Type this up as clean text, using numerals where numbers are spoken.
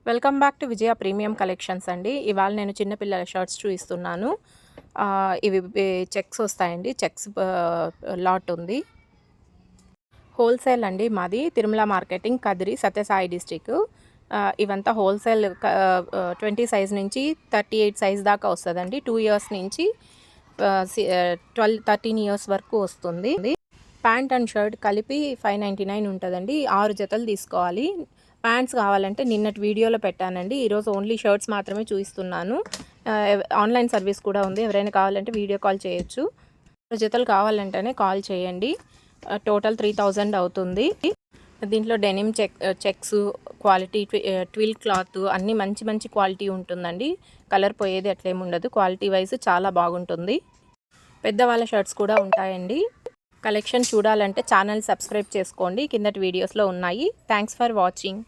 Welcome back to Vijaya premium collections అండి. ఇవాళ నేను చిన్న పిల్లల షర్ట్స్ చూపిస్తున్నాను. ఇవి చెక్స్ వస్తాయండి. చెక్స్ లాట్ ఉంది. హోల్సేల్ అండి మాది. Tirumala marketing, Kadiri, Sathyasai district. ఇవంతా హోల్సేల్ 20 సైజ్ నుంచి 38 సైజ్ దాకా వస్తుందండి. 2 ఇయర్స్ నుంచి 13 ఇయర్స్ వరకు వస్తుంది. ప్యాంట్ అండ్ షర్ట్ కలిపి 599 ఉంటుందండి. 6 జతలు తీసుకోవాలి. ప్యాంట్స్ కావాలంటే నిన్నటి వీడియోలో పెట్టానండి. ఈరోజు ఓన్లీ షర్ట్స్ మాత్రమే చూపిస్తున్నాను. ఆన్లైన్ సర్వీస్ కూడా ఉంది. ఎవరైనా కావాలంటే వీడియో కాల్ చేయొచ్చు. 6 జతలు కావాలంటేనే కాల్ చేయండి. టోటల్ 3000 అవుతుంది. దీంట్లో denim checks quality, twill cloth అన్నీ మంచి మంచి క్వాలిటీ ఉంటుందండి. కలర్ పోయేది అట్లేమి ఉండదు. క్వాలిటీ వైజ్ చాలా బాగుంటుంది. పెద్దవాళ్ళ షర్ట్స్ కూడా ఉంటాయండి. కలెక్షన్ చూడాలంటే ఛానల్ సబ్స్క్రైబ్ చేసుకోండి. కిందటి వీడియోస్లో ఉన్నాయి. Thanks for watching.